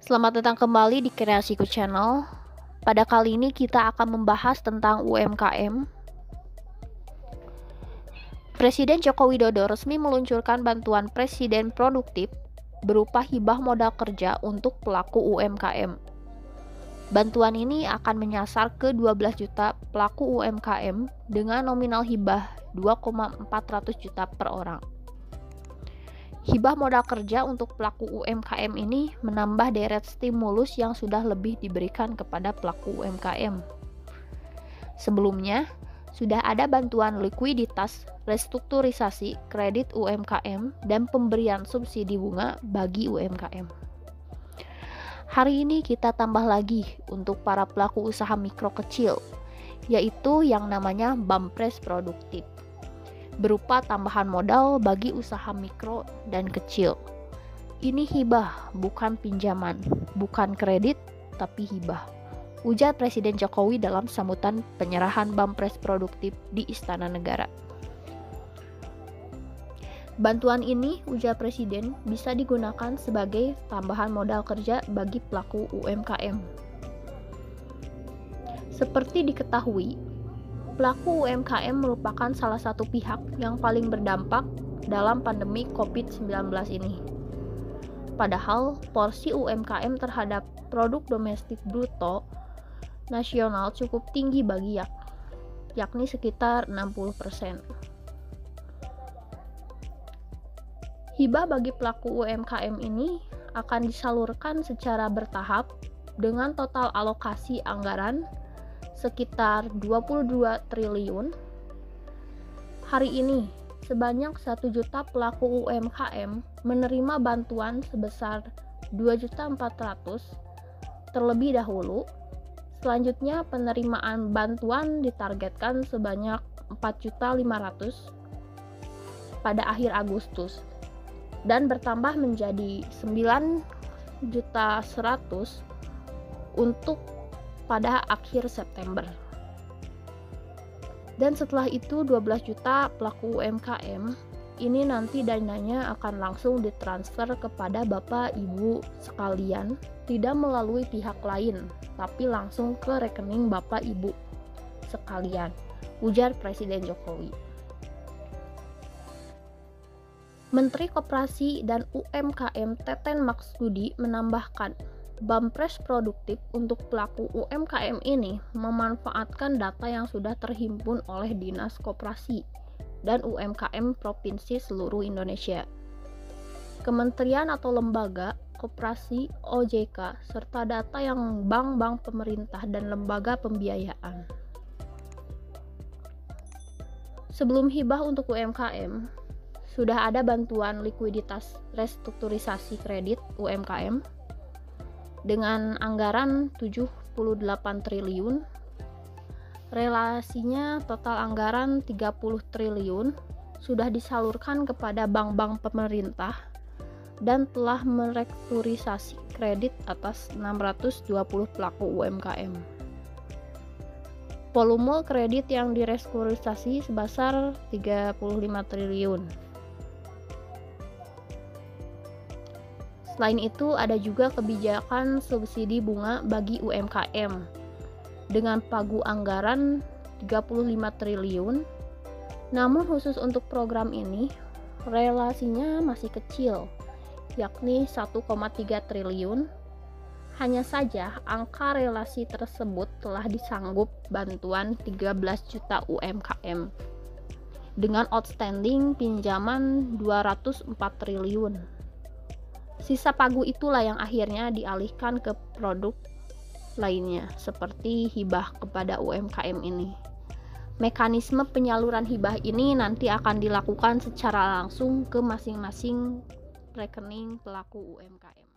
Selamat datang kembali di Kreasiku Channel. Pada kali ini kita akan membahas tentang UMKM. Presiden Joko Widodo resmi meluncurkan bantuan Presiden Produktif berupa hibah modal kerja untuk pelaku UMKM. Bantuan ini akan menyasar ke 12 juta pelaku UMKM dengan nominal hibah 2,400 juta per orang. Hibah modal kerja untuk pelaku UMKM ini menambah deret stimulus yang sudah lebih diberikan kepada pelaku UMKM. Sebelumnya, sudah ada bantuan likuiditas, restrukturisasi kredit UMKM, dan pemberian subsidi bunga bagi UMKM. Hari ini kita tambah lagi untuk para pelaku usaha mikro kecil, yaitu yang namanya Bampres Produktif, berupa tambahan modal bagi usaha mikro dan kecil. Ini hibah, bukan pinjaman, bukan kredit, tapi hibah, ujar Presiden Jokowi dalam sambutan penyerahan Bampres Produktif di Istana Negara. Bantuan ini, ujar Presiden, bisa digunakan sebagai tambahan modal kerja bagi pelaku UMKM. Seperti diketahui, pelaku UMKM merupakan salah satu pihak yang paling berdampak dalam pandemi COVID-19 ini. Padahal porsi UMKM terhadap produk domestik bruto nasional cukup tinggi bagi yakni sekitar 60%. Hibah bagi pelaku UMKM ini akan disalurkan secara bertahap dengan total alokasi anggaran sekitar 22 triliun. Hari ini, sebanyak 1 juta pelaku UMKM menerima bantuan sebesar 2.400.000 terlebih dahulu. Selanjutnya, penerimaan bantuan ditargetkan sebanyak 4.500.000 pada akhir Agustus dan bertambah menjadi 9.100.000 untuk pada akhir September. Dan setelah itu 12 juta pelaku UMKM ini nanti dananya akan langsung ditransfer kepada Bapak Ibu sekalian, tidak melalui pihak lain, tapi langsung ke rekening Bapak Ibu sekalian, ujar Presiden Jokowi. Menteri Koperasi dan UMKM Teten Marsudi menambahkan, Bampres Produktif untuk pelaku UMKM ini memanfaatkan data yang sudah terhimpun oleh Dinas Koperasi dan UMKM Provinsi seluruh Indonesia, kementerian atau lembaga, koperasi, OJK, serta data yang bank-bank pemerintah dan lembaga pembiayaan. Sebelum hibah untuk UMKM, sudah ada bantuan likuiditas restrukturisasi kredit UMKM dengan anggaran 78 triliun. Relasinya total anggaran 30 triliun sudah disalurkan kepada bank-bank pemerintah dan telah merestrukturisasi kredit atas 620 pelaku UMKM. Volume kredit yang direstrukturisasi sebesar 35 triliun. Selain itu, ada juga kebijakan subsidi bunga bagi UMKM dengan pagu anggaran 35 triliun. Namun khusus untuk program ini, relasinya masih kecil, yakni 1,3 triliun. Hanya saja, angka relasi tersebut telah disanggup bantuan 13 juta UMKM dengan outstanding pinjaman 204 triliun. Sisa pagu itulah yang akhirnya dialihkan ke produk lainnya, seperti hibah kepada UMKM ini. Mekanisme penyaluran hibah ini nanti akan dilakukan secara langsung ke masing-masing rekening pelaku UMKM.